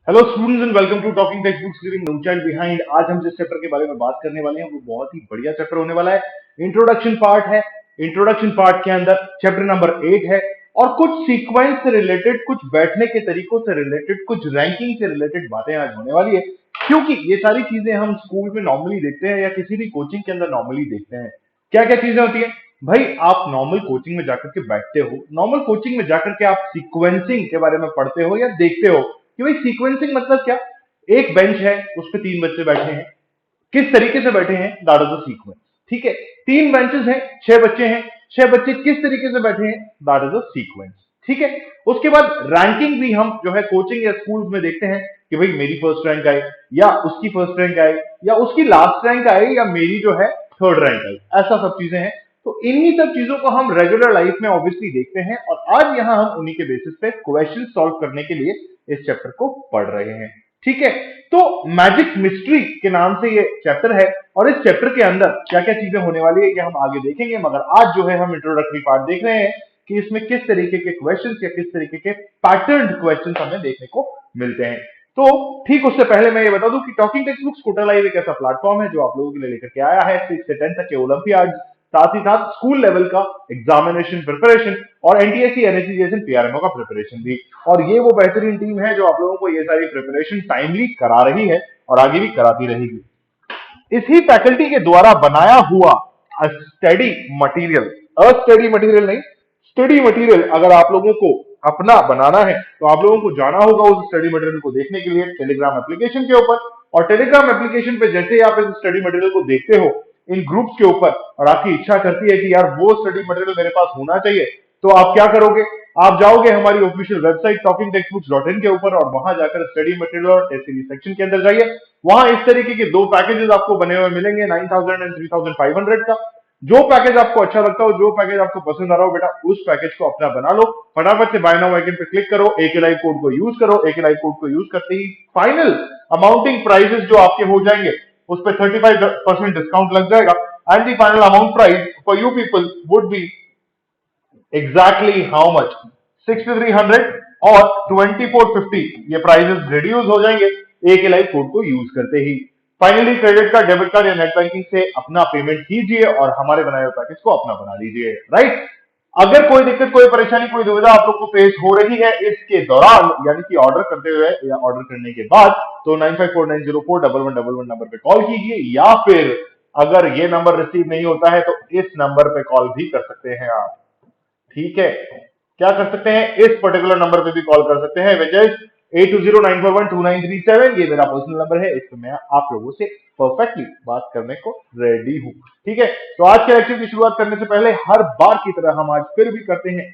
Hello students and welcome to talking text books living no child behind. आज हम जिस chapter के बारे में बात करने वाले हैं वो बहुत ही बढ़िया चैप्टर होने वाला है। इंट्रोडक्शन पार्ट है। इंट्रोडक्शन पार्ट के अंदर चैप्टर नंबर 8 है और कुछ सीक्वेंस से रिलेटेड, कुछ बैठने के तरीकों से रिलेटेड, कुछ रैंकिंग से रिलेटेड बातें आज होने वाली है, क्योंकि ये सारी चीजें हम स्कूल में नॉर्मली देखते हैं या किसी भी कोचिंग के अंदर नॉर्मली देखते हैं। क्या क्या चीजें होती है भाई? आप नॉर्मल कोचिंग में जाकर के बैठते हो, नॉर्मल कोचिंग में जाकर के आप सीक्वेंसिंग के बारे में पढ़ते हो या देखते हो कि भाई सीक्वेंसिंग मतलब क्या। एक बेंच है, उस पर तीन बच्चे बैठे हैं, किस तरीके से बैठे हैं, दैट इज द सीक्वेंस। ठीक है, तीन बेंचेस हैं, छह बच्चे हैं, छह बच्चे किस तरीके से बैठे हैं, दैट इज द सीक्वेंस। ठीक है, उसके बाद रैंकिंग भी हम जो है कोचिंग या स्कूल में देखते हैं कि भाई मेरी फर्स्ट रैंक आई या उसकी फर्स्ट रैंक आई या उसकी लास्ट रैंक आई या मेरी जो है थर्ड रैंक आई, ऐसा सब चीजें हैं। तो इन्हीं सब चीजों को हम रेगुलर लाइफ में ऑब्वियसली देखते हैं और आज यहां हम उन्हीं के बेसिस पे क्वेश्चन सॉल्व करने के लिए इस चैप्टर को पढ़ रहे हैं। ठीक है, तो मैजिक मिस्ट्री के नाम से ये चैप्टर है और इस चैप्टर के अंदर क्या क्या चीजें होने वाली है ये हम आगे देखेंगे, मगर आज जो है हम इंट्रोडक्टरी पार्ट देख रहे हैं कि इसमें किस तरीके के क्वेश्चंस या किस तरीके के पैटर्न क्वेश्चंस हमें देखने को मिलते हैं। तो ठीक उससे पहले मैं ये बता दूं कि talking text books Kota live एक ऐसा प्लेटफॉर्म है जो आप लोगों के लिए लेकर के आया है 6 से 10 तक के ओलंपियाड, साथ ही साथ स्कूल लेवल का एग्जामिनेशन प्रिपरेशन और एनटीएससी एनएससी जैसे पीआरएमओ का प्रिपरेशन भी। और ये वो बेहतरीन टीम है जो आप लोगों को ये सारी प्रिपरेशन टाइमली करा रही है और आगे भी कराती रहेगी। इसी फैकल्टी के द्वारा बनाया हुआ स्टडी मटेरियल, अस्टडी मटेरियल नहीं, स्टडी मटेरियल अगर आप लोगों को अपना बनाना है तो आप लोगों को जाना होगा उस स्टडी मटेरियल को देखने के लिए टेलीग्राम एप्लीकेशन के ऊपर। और टेलीग्राम एप्लीकेशन पे जैसे ही आप इस स्टडी मटेरियल को देखते हो इन ग्रुप्स के ऊपर और आपकी इच्छा करती है कि यार वो स्टडी मटेरियल मेरे पास होना चाहिए, तो आप क्या करोगे? आप जाओगे हमारी ऑफिशियल वेबसाइट talkingtextbooks.in के ऊपर और वहां जाकर स्टडी मटेरियल और टेस्ट सीरीज सेक्शन के अंदर जाइए। वहां इस तरीके के दो पैकेजेस आपको बने हुए मिलेंगे 9000 एंड 3500 का। जो पैकेज आपको अच्छा लगता हो, जो पैकेज आपको पसंद आ रहा हो, बेटा उस पैकेज को अपना बना लो। फटाफट से बाय नाउ आइकन पे क्लिक करो, एके लाइव कोड को यूज करो। एके लाइव कोड को यूज करते ही फाइनल अमाउंटिंग प्राइजेस जो आपके हो जाएंगे उस पर 35% डिस्काउंट लग जाएगा and the final amount price for you people would be exactly how much? 6300 और 2450 ये प्राइसेस रिड्यूस हो जाएंगे एक लाइव कोड को यूज करते ही। Finally credit card, debit card या नेट बैंकिंग से अपना पेमेंट कीजिए और हमारे बनाए हुए पैकेज को अपना बना लीजिए। राइट, अगर कोई दिक्कत, कोई परेशानी, कोई दुविधा आप लोग को फेस हो रही है इसके दौरान यानी कि ऑर्डर करते हुए या ऑर्डर करने के बाद, तो 9549041111 नंबर पे कॉल कीजिए या फिर अगर ये नंबर रिसीव नहीं होता है तो इस नंबर पे कॉल भी कर सकते हैं आप। ठीक है, क्या कर सकते हैं? इस पर्टिकुलर नंबर पे भी कॉल कर सकते हैं, विच इज 8209412937। ये मेरा पर्सनल नंबर है, इस पे मैं आप लोगों से परफेक्टली बात करने को रेडी हूं। ठीक है, तो आज के लेक्चर की शुरुआत करने से पहले हर बार की तरह हम आज फिर भी करते हैं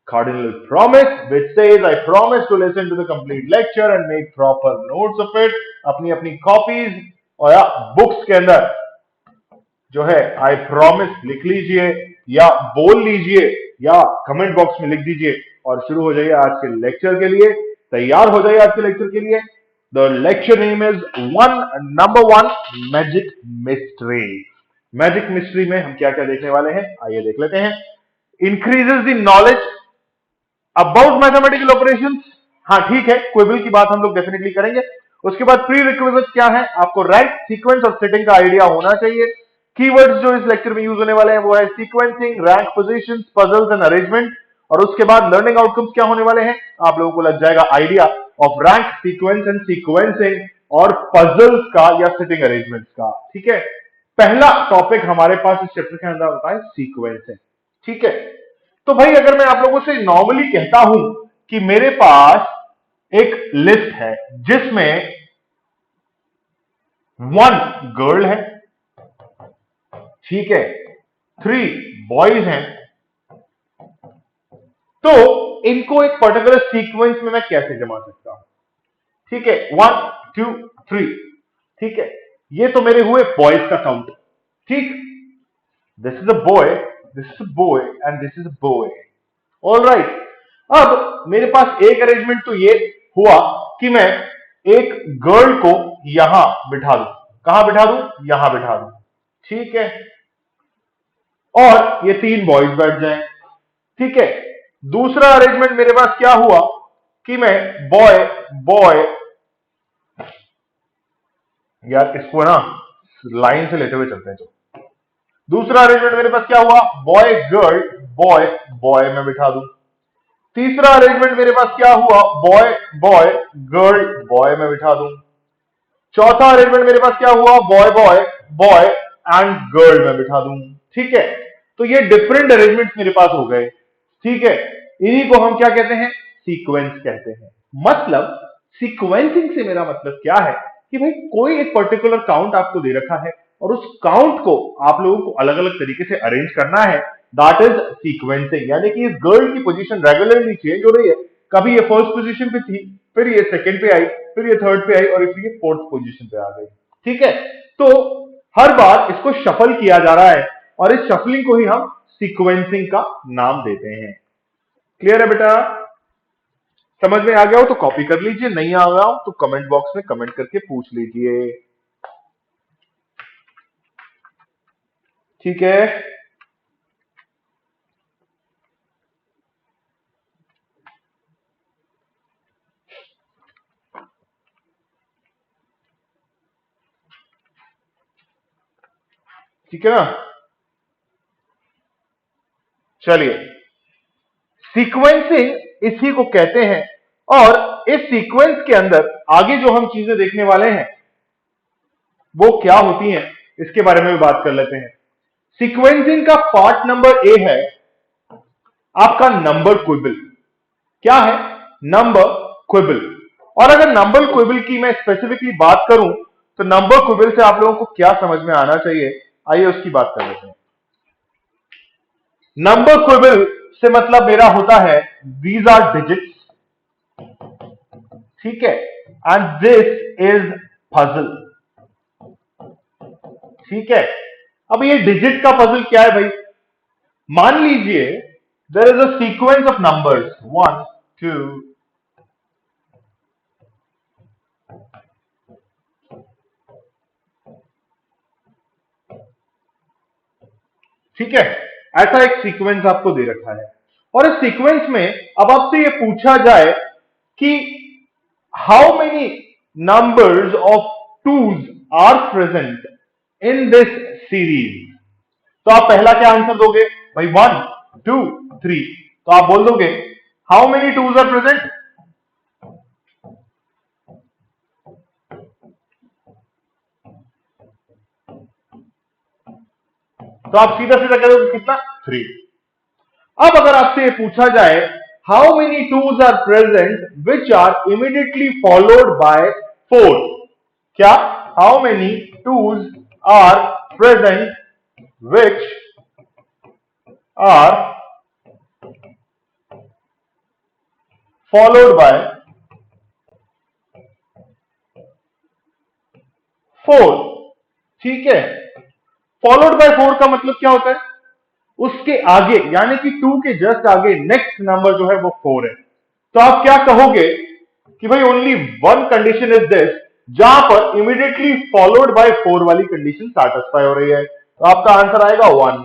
cardinal promise which says I promise to listen to the complete lecture and make proper notes of it। अपनी अपनी कॉपीज और बुक्स के अंदर जो है आई प्रॉमिस लिख लीजिए या बोल लीजिए या कमेंट बॉक्स में लिख दीजिए और शुरू हो जाइए आज के लेक्चर के लिए। तैयार हो जाइए आज के लेक्चर के लिए। The lecture name is number one, magic mystery. Magic mystery में हम क्या क्या देखने वाले हैं आइए देख लेते हैं। Increases the knowledge about mathematical operations. हाँ ठीक है, क्विबल की बात हम लोग डेफिनेटली करेंगे। उसके बाद प्री रिक्विजिट क्या है, आपको रैंक, सीक्वेंस और सेटिंग का आइडिया होना चाहिए। कीवर्ड्स जो इस लेक्चर में यूज होने वाले हैं वो है sequencing, rank positions, puzzles and arrangement. और उसके बाद लर्निंग आउटकम्स क्या होने वाले हैं, आप लोगों को लग जाएगा idea of rank, sequence and sequencing और पजल्स का या सिटिंग अरेंजमेंट्स का। ठीक है, पहला टॉपिक हमारे पास इस चैप्टर के अंदर होता है सीक्वेंस है। ठीक है, तो भाई अगर मैं आप लोगों से नॉर्मली कहता हूं कि मेरे पास एक लिस्ट है जिसमें 1 गर्ल है, ठीक है, 3 बॉयज हैं, तो इनको एक पर्टिकुलर सीक्वेंस में मैं कैसे जमा सकता हूं? ठीक है, 1 2 3। ठीक है, ये तो मेरे हुए बॉयज का काउंट। ठीक, this is a boy, this is a boy and this is a boy. All right, अब मेरे पास एक अरेंजमेंट तो ये हुआ कि मैं एक गर्ल को यहां बिठा दूं। कहां बिठा दूं? यहां बिठा दूं। ठीक है, और ये 3 बॉयज बैठ जाएं। ठीक है, दूसरा अरेंजमेंट मेरे पास क्या हुआ कि मैं बॉय बॉय यार इसको ना लाइन से लेते हुए चलते हैं। तो दूसरा अरेंजमेंट मेरे पास क्या हुआ, बॉय गर्ल बॉय बॉय में बिठा दूं। तीसरा अरेंजमेंट मेरे पास क्या हुआ, बॉय बॉय गर्ल बॉय में बिठा दूं। चौथा अरेंजमेंट मेरे पास क्या हुआ, boy boy boy and girl में बिठा दूं। ठीक है, तो ये डिफरेंट अरेंजमेंट मेरे पास हो गए। ठीक है, इन्हीं को हम क्या कहते हैं, सीक्वेंस कहते हैं। मतलब सीक्वेंसिंग से मेरा मतलब क्या है कि भाई कोई एक पर्टिकुलर काउंट आपको दे रखा है और उस काउंट को आप लोगों को अलग अलग तरीके से अरेंज करना है, दैट इज सीक्वेंसिंग। यानी कि इस गर्ल की पोजीशन रेगुलरली चेंज हो रही है, कभी ये फर्स्ट पोजीशन पे थी, फिर ये सेकंड पे आई, फिर ये थर्ड पे आई और फिर ये फोर्थ पोजीशन पे आ गई। ठीक है, तो हर बार इसको शफल किया जा रहा है और इस शफलिंग को ही हम सीक्वेंसिंग का नाम देते हैं। क्लियर है बेटा? समझ में आ गया हो तो कॉपी कर लीजिए, नहीं आ गया हो तो कमेंट बॉक्स में कमेंट करके पूछ लीजिए। ठीक है, ठीक है ना? चलिए, सीक्वेंसिंग इसी को कहते हैं और इस सीक्वेंस के अंदर आगे जो हम चीजें देखने वाले हैं वो क्या होती हैं इसके बारे में भी बात कर लेते हैं। सीक्वेंसिंग का पार्ट नंबर ए है आपका नंबर क्विबल। क्या है? नंबर क्विबल। और अगर नंबर क्विबल की मैं स्पेसिफिकली बात करूं तो नंबर क्विबल से आप लोगों को क्या समझ में आना चाहिए, आइए उसकी बात कर लेते हैं। नंबर क्विबल से मतलब मेरा होता है दीज आर डिजिट्स, ठीक है, एंड दिस इज पजल। ठीक है, अब ये डिजिट का पजल क्या है भाई? मान लीजिए there is a sequence of numbers 1 2 ठीक है, ऐसा एक सीक्वेंस आपको दे रखा है और इस सीक्वेंस में अब आपसे ये पूछा जाए कि how many numbers of twos are present in this series. तो आप पहला क्या आंसर दोगे भाई? 1 2 3। तो आप बोल दोगे how many twos are present? तो आप सीधा सीधा कह दोगे कितना? 3। अब अगर आपसे पूछा जाए how many twos are present which are immediately followed by 4। क्या? How many twos are present which are followed by 4। ठीक है, फॉलोड बाय 4 का मतलब क्या होता है? उसके आगे यानी कि 2 के जस्ट आगे नेक्स्ट नंबर जो है वो 4 है। तो आप क्या कहोगे कि भाई only one condition is this, जहां पर इमीडिएटली फॉलोड बाय 4 वाली कंडीशन सैटिस्फाई हो रही है। तो आपका आंसर आएगा 1।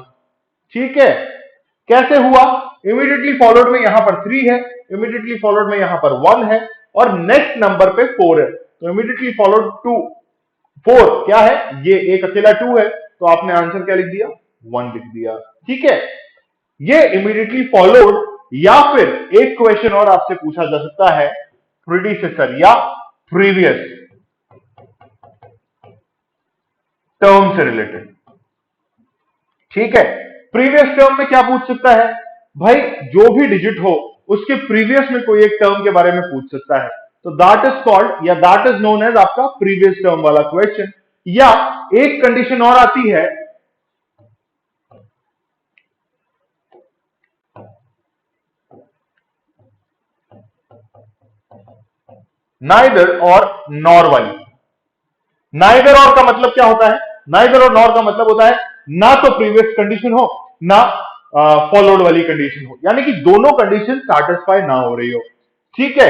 ठीक है, कैसे हुआ? इमीडिएटली फॉलोड में यहां पर 3 है, इमीडिएटली फॉलोड में यहां पर 1 है और नेक्स्ट नंबर पे 4 है। तो इमीडिएटली फॉलोड 2 4 क्या है? ये एक अकेला 2 है, तो आपने आंसर क्या लिख दिया? 1 लिख दिया। ठीक है, ये इमीडिएटली फॉलोड या फिर एक क्वेश्चन और आपसे पूछा जा सकता है प्रीडिसेसर या प्रीवियस टर्म से रिलेटेड। ठीक है, प्रीवियस टर्म में क्या पूछ सकता है भाई? जो भी डिजिट हो उसके प्रीवियस में कोई एक टर्म के बारे में पूछ सकता है, तो दैट इज कॉल्ड या दैट इज नोन एज आपका प्रीवियस टर्म वाला क्वेश्चन। या एक कंडीशन और आती है, नाइदर और नॉर वाली। नाइदर और का मतलब क्या होता है? नाइदर और नॉर का मतलब होता है ना तो प्रीवियस कंडीशन हो ना फॉलोड वाली कंडीशन हो, यानी कि दोनों कंडीशन सैटिस्फाई ना हो रही हो। ठीक है,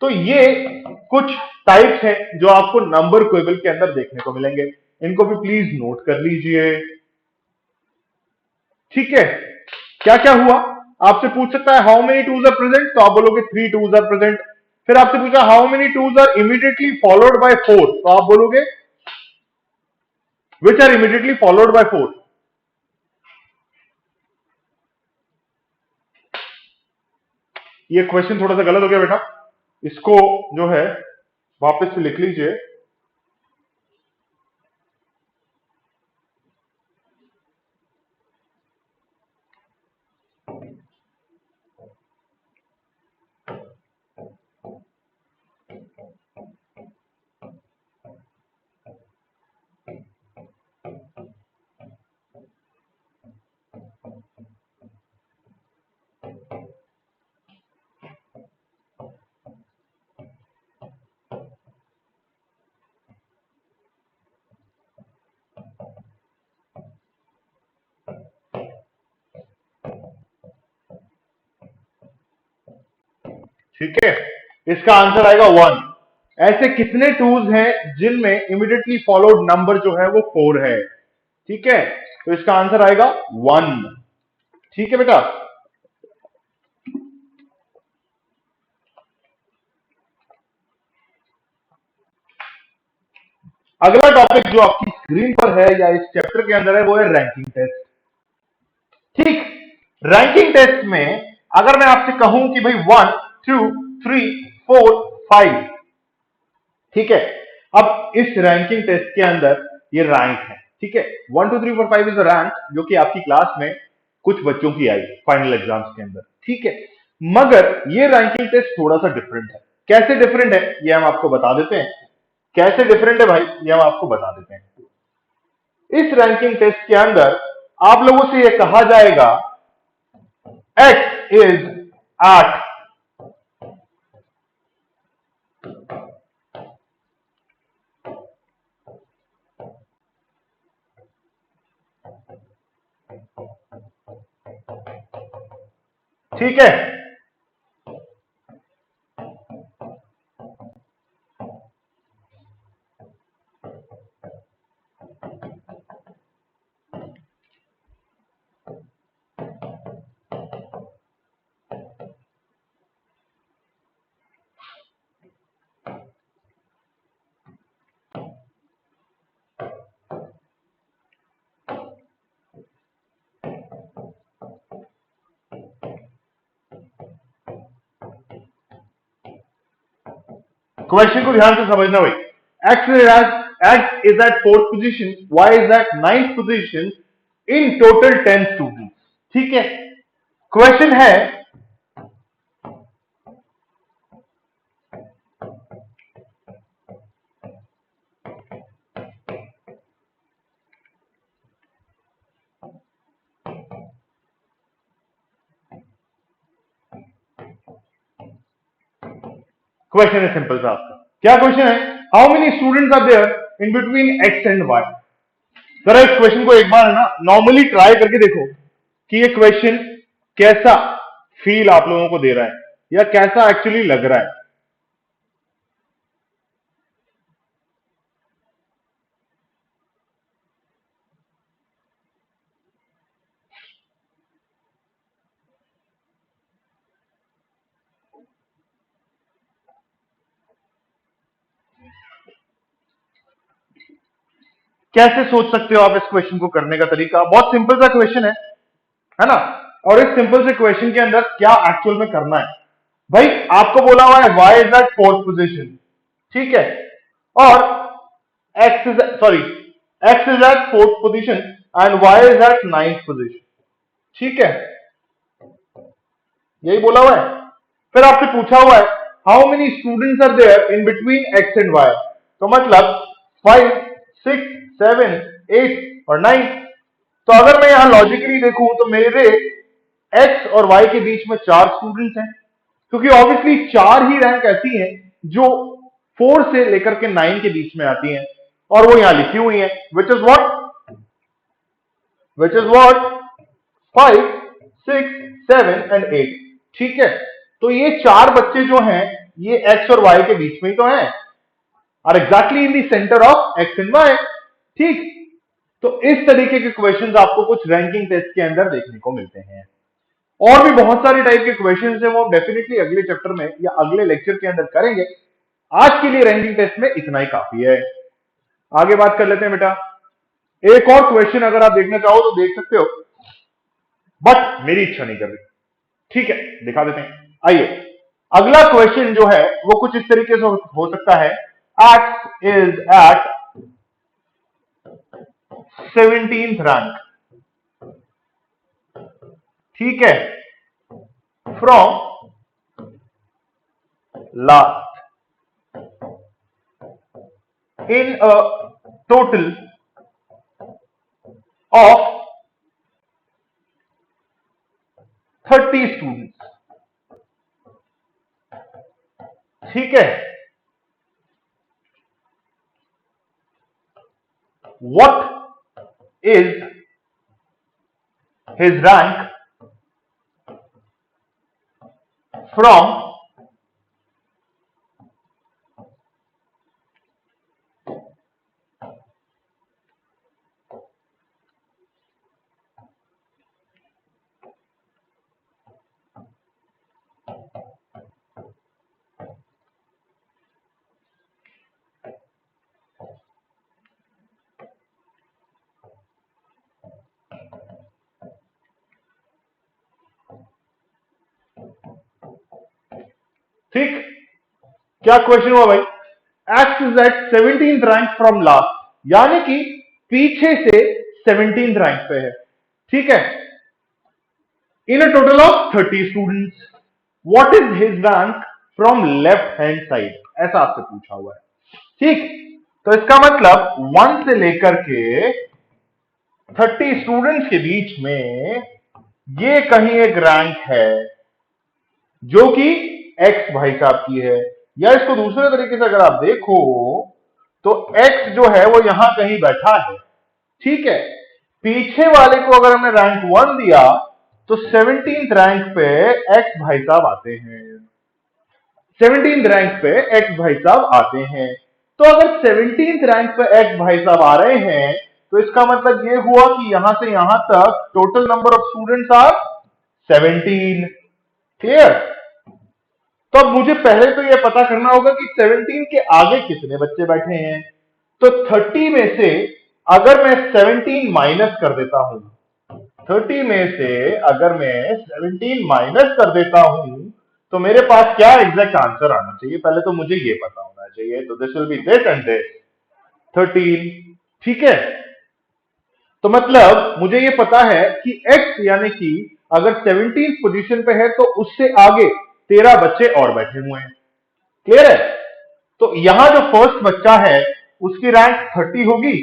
तो ये कुछ टाइप्स हैं जो आपको नंबर क्वेबल के अंदर देखने को मिलेंगे, इनको भी प्लीज नोट कर लीजिए। ठीक है, क्या क्या हुआ? आपसे पूछ सकता है how many twos are present, तो आप बोलोगे 3 टूज आर प्रेजेंट। फिर आपसे पूछा how many twos are immediately followed by 4, तो आप बोलोगे which are immediately followed by 4। ये क्वेश्चन थोड़ा सा गलत हो गया बेटा, इसको जो है वापस से लिख लीजिए। ठीक है, इसका आंसर आएगा 1। ऐसे कितने टूज हैं जिनमें इमीडिएटली फॉलोड नंबर जो है वो 4 है। ठीक है, तो इसका आंसर आएगा 1। ठीक है बेटा, अगला टॉपिक जो आपकी स्क्रीन पर है या इस चैप्टर के अंदर है वो है रैंकिंग टेस्ट। ठीक, रैंकिंग टेस्ट में अगर मैं आपसे कहूं कि भाई 1 2 3 4 5, ठीक है, अब इस रैंकिंग टेस्ट के अंदर ये रैंक है। ठीक है, 1 2 3 4 5 इज रैंक जो कि आपकी क्लास में कुछ बच्चों की आई फाइनल एग्जाम्स के अंदर। ठीक है, मगर ये रैंकिंग टेस्ट थोड़ा सा डिफरेंट है। कैसे डिफरेंट है ये हम आपको बता देते हैं। कैसे डिफरेंट है भाई ये हम आपको बता देते हैं। इस रैंकिंग टेस्ट के अंदर आप लोगों से यह कहा जाएगा x इज 8, ठीक है, क्वेश्चन को ध्यान से समझना भाई। x is at 4th position, y is at 9th position in total 10 students। ठीक है, क्वेश्चन है क्वेश्चन है सिंपल सा आपका। क्या क्वेश्चन है? How many students are there in between X and Y. जरा इस क्वेश्चन को एक बार है ना नॉर्मली ट्राई करके देखो कि ये क्वेश्चन कैसा फील आप लोगों को दे रहा है या कैसा एक्चुअली लग रहा है। कैसे सोच सकते हो आप इस क्वेश्चन को करने का तरीका? बहुत सिंपल सा क्वेश्चन है ना। और इस सिंपल से क्वेश्चन के अंदर क्या एक्चुअल में करना है भाई, आपको बोला हुआ है y is at 4th position, ठीक है, और x is at 4th position and y is at 9th position. ठीक है, यही बोला हुआ है। फिर आपसे पूछा हुआ है how many students are there in between x and y, तो मतलब 5 6 7 8 और 9। तो अगर मैं यहां लॉजिकली देखूं तो मेरे x और y के बीच में 4 स्टूडेंट्स हैं, क्योंकि ऑब्वियसली 4 ही रैंक ऐसी हैं जो 4 से लेकर के 9 के बीच में आती हैं, और वो यहां लिखी हुई हैं, विच इज व्हाट 5 6 7 एंड 8। ठीक है, तो ये 4 बच्चे जो हैं ये x और y के बीच में ही तो हैं, are exactly in the centre of x and y। ठीक, तो इस तरीके के क्वेश्चंस आपको कुछ रैंकिंग टेस्ट के अंदर देखने को मिलते हैं। और भी बहुत सारे टाइप के क्वेश्चन है, वो डेफिनेटली अगले चैप्टर में या अगले लेक्चर के अंदर करेंगे। आज के लिए रैंकिंग टेस्ट में इतना ही काफी है। आगे बात कर लेते हैं बेटा। एक और क्वेश्चन अगर आप देखना चाहो तो देख सकते हो, बट मेरी इच्छा नहीं कर रही। ठीक है, दिखा देते हैं। आइए, अगला क्वेश्चन जो है वो कुछ इस तरीके से हो सकता है। X is at 17th rank, ठीक है, from last in a total of 30 students, ठीक है। What is his rank from ठीक, क्या क्वेश्चन हुआ भाई? X is at 17th rank from last, यानी कि पीछे से 17th रैंक पे है, ठीक है, in a total of 30 students. What is his rank from left hand side, ऐसा आपसे पूछा हुआ है, ठीक। तो इसका मतलब 1 से लेकर के 30 स्टूडेंट्स के बीच में ये कहीं एक रैंक है जो कि एक्स भाई साहब की है, या इसको दूसरे तरीके से अगर आप देखो तो एक्स जो है वो यहां कहीं बैठा है, ठीक है। पीछे वाले को अगर हमने रैंक 1 दिया तो 17th रैंक पे एक्स भाई साहब आते हैं, 17th रैंक पे एक्स भाई साहब आते हैं। तो अगर 17th रैंक पे एक्स भाई साहब आ रहे हैं तो इसका मतलब ये हुआ कि यहां से यहां तक total number of students are 17। Clear? तो अब मुझे पहले तो यह पता करना होगा कि 17 के आगे कितने बच्चे बैठे हैं। तो 30 में से अगर मैं 17 माइनस कर देता हूं, 30 में से अगर मैं 17 माइनस कर देता हूं तो मेरे पास क्या एग्जैक्ट आंसर आना चाहिए, पहले तो मुझे ये पता होना चाहिए। तो this will be this and this 13, ठीक है। तो मतलब मुझे ये पता है कि x यानी कि अगर 17th पोजीशन पे है तो उससे आगे 13 बच्चे और बैठे हुए हैं। क्लियर है? तो यहां जो फर्स्ट बच्चा है उसकी रैंक 30 होगी,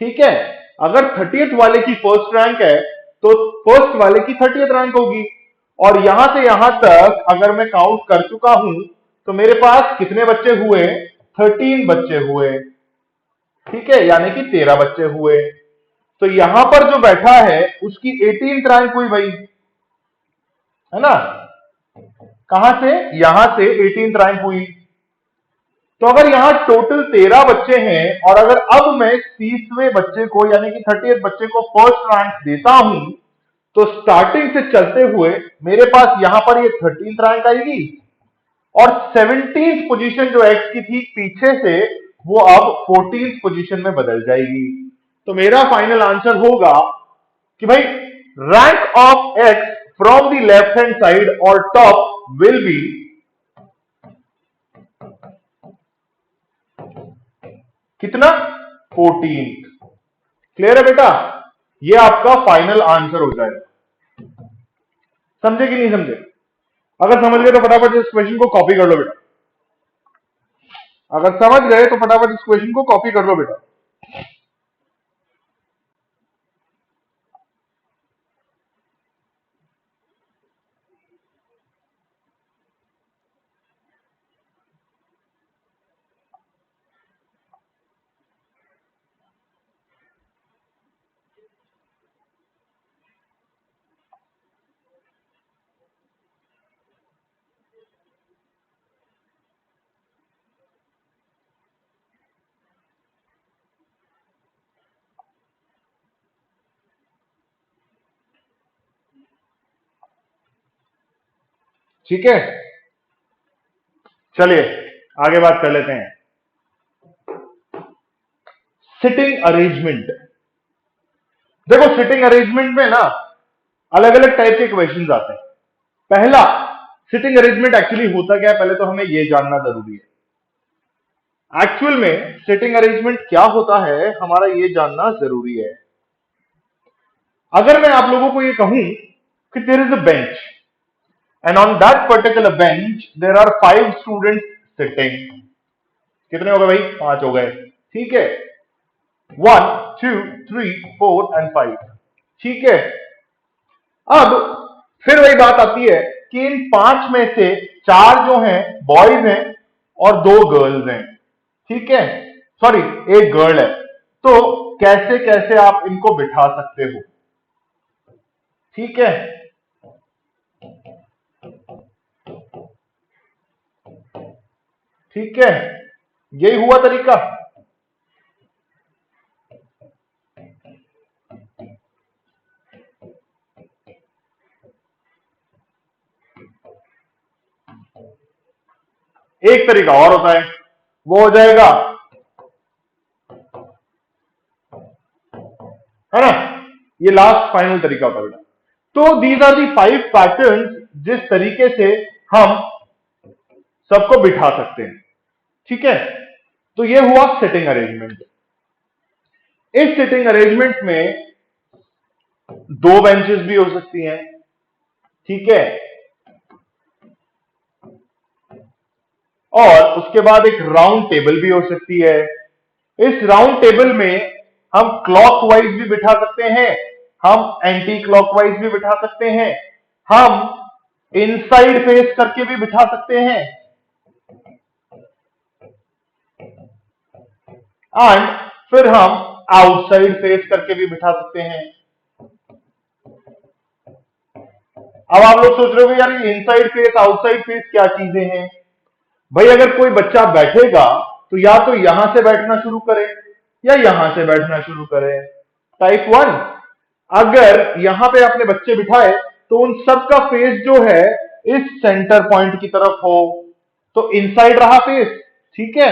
ठीक है। अगर 30th वाले की फर्स्ट रैंक है तो फर्स्ट वाले की 30th रैंक होगी। और यहां से यहां तक अगर मैं काउंट कर चुका हूं तो मेरे पास कितने बच्चे हुए? 13 बच्चे हुए, ठीक है, यानी कि 13 बच्चे हुए। तो यहां पर जो बैठा है उसकी 18th रैंक हुई भाई, है ना। कहां से? यहां से 18th रैंक हुई। तो अगर यहां टोटल 13 बच्चे हैं और अगर अब मैं 30वें बच्चे को यानी कि 30th बच्चे को फर्स्ट रैंक देता हूं तो स्टार्टिंग से चलते हुए मेरे पास यहां पर ये 13th रैंक आएगी और 17th पोजीशन जो एक्स की थी पीछे से वो अब 14th पोजीशन में बदल जाएगी। तो मेरा फाइनल आंसर होगा कि भाई rank of x from the left hand side और टॉप विल बी कितना? 14th। क्लियर है बेटा? ये आपका फाइनल आंसर हो जाएगा। समझे कि नहीं समझे? अगर समझ गए तो फटाफट इस क्वेश्चन को कॉपी कर लो बेटा। अगर समझ गए तो फटाफट इस क्वेश्चन को कॉपी कर लो बेटा। ठीक है, चलिए आगे बात कर लेते हैं। Sitting arrangement. देखो सिटिंग अरेंजमेंट में ना अलग अलग टाइप के क्वेश्चंस आते हैं। पहला, सिटिंग अरेंजमेंट एक्चुअली होता क्या है, पहले तो हमें यह जानना जरूरी है। एक्चुअल में सिटिंग अरेंजमेंट क्या होता है हमारा यह जानना जरूरी है। अगर मैं आप लोगों को यह कहूं कि there is a bench and on that particular bench there are 5 students sitting. कितने हो गए भाई? 5 हो गए। ठीक है, 1 2 3 4 एंड 5। ठीक है, अब फिर वही बात आती है कि इन 5 में से 4 जो हैं बॉयज हैं और 2 गर्ल्स हैं। ठीक है, सॉरी 1 गर्ल है। तो कैसे कैसे आप इनको बिठा सकते हो? ठीक है, ठीक है, यही हुआ तरीका। एक तरीका और होता है, वो हो जाएगा, है ना, ये लास्ट फाइनल तरीका होता है बेटा। तो दीज आर दी 5 पैटर्न्स जिस तरीके से हम सबको बिठा सकते हैं। ठीक है, तो ये हुआ सिटिंग अरेंजमेंट। इस सिटिंग अरेंजमेंट में 2 बेंचेस भी हो सकती हैं। ठीक है, और उसके बाद एक राउंड टेबल भी हो सकती है। इस राउंड टेबल में हम क्लॉकवाइज भी बिठा सकते हैं, हम एंटी क्लॉकवाइज भी बिठा सकते हैं, हम इनसाइड फेस करके भी बिठा सकते हैं, एंड फिर हम आउटसाइड फेस करके भी बिठा सकते हैं। अब आप लोग सोच रहे हो यार ये इनसाइड फेस आउटसाइड फेस क्या चीजें हैं? भाई अगर कोई बच्चा बैठेगा तो या तो यहां से बैठना शुरू करे या यहां से बैठना शुरू करे। टाइप 1, अगर यहां पे आपने बच्चे बिठाए तो उन सब का फेस जो है इस सेंटर पॉइंट की तरफ हो तो इनसाइड रहा फेस। ठीक है,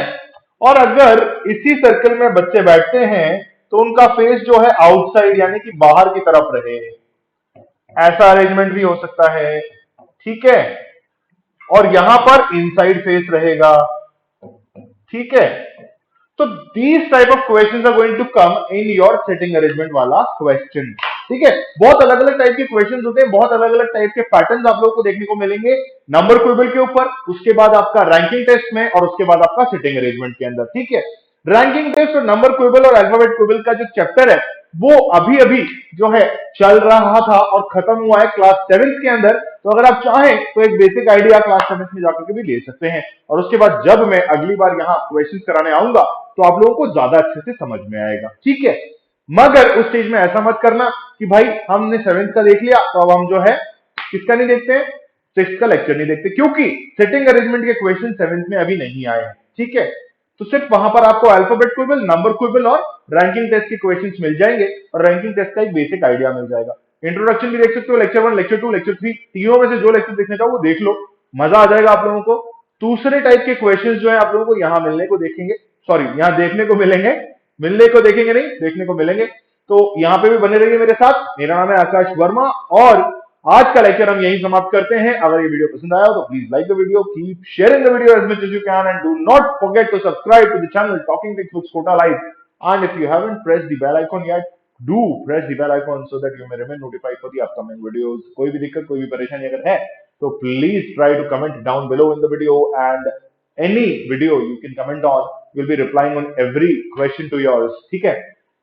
और अगर इसी सर्कल में बच्चे बैठते हैं तो उनका फेस जो है आउटसाइड यानी कि बाहर की तरफ रहे। ऐसा अरेंजमेंट भी हो सकता है। ठीक है, और यहां पर इनसाइड फेस रहेगा। ठीक है, तो these type of questions are going to come in your setting arrangement वाला क्वेश्चन। ठीक है, बहुत अलग अलग टाइप के क्वेश्चंस होते हैं, बहुत अलग अलग टाइप के पैटर्न्स आप लोगों को देखने को मिलेंगे नंबर क्विबल के ऊपर, उसके बाद आपका रैंकिंग टेस्ट में, और उसके बाद आपका सेटिंग अरेंजमेंट के अंदर। ठीक है, रैंकिंग टेस्ट और नंबर क्विबल और अल्फाबेट क्विबल का जो चैप्टर है वो अभी अभी जो है चल रहा था और खत्म हुआ है क्लास 7 के अंदर। तो अगर आप चाहें तो एक बेसिक आइडिया क्लास 7 में जाकर के भी ले सकते हैं, और उसके बाद जब मैं अगली बार यहां क्वेश्चन कराने आऊंगा तो आप लोगों को ज्यादा अच्छे से समझ में आएगा। ठीक है, मगर उस स्टेज में ऐसा मत करना कि भाई हमने 7th का देख लिया तो अब हम जो है किसका नहीं देखते हैं, 6th का लेक्चर नहीं देखते, क्योंकि सेटिंग अरेंजमेंट के क्वेश्चन 7th में अभी नहीं आए हैं। ठीक है, तो सिर्फ वहां पर आपको अल्फाबेट क्विबल, नंबर क्विबल और रैंकिंग टेस्ट के क्वेश्चंस मिल जाएंगे, और रैंकिंग टेस्ट का एक बेसिक आइडिया मिल जाएगा। इंट्रोडक्शन भी देख सकते हो, लेक्चर 1, लेक्चर 2, लेक्चर 3, तीनों में से जो लेक्चर देखने चाहो वो देख लो, मजा आ जाएगा आप लोगों को। दूसरे टाइप के क्वेश्चंस जो है आप लोगों को यहां मिलने को देखेंगे, सॉरी यहां देखने को मिलेंगे, मिलने को देखेंगे नहीं, देखने को मिलेंगे। तो यहां पे भी बने रहिए मेरे साथ। मेरा नाम है आकाश वर्मा, और आज का लेक्चर हम यही समाप्त करते हैं। अगर ये वीडियो पसंद आया हो तो please like the video, keep sharing the video as much as you can, and do not forget to subscribe to the channel talking textbooks Kota live. And if you haven't press the bell icon yet, do press the bell icon so that you may remain notified for the upcoming videos. कोई भी दिक्कत, कोई भी परेशानी अगर है तो please try to comment down below in the video, and any video you can comment on, we'll be replying on every question to yours. ठीक है,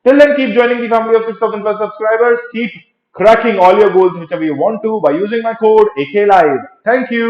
till then keep joining the family of 6,000 plus subscribers, keep cracking all your goals whichever you want to by using my code AKLive. Thank you.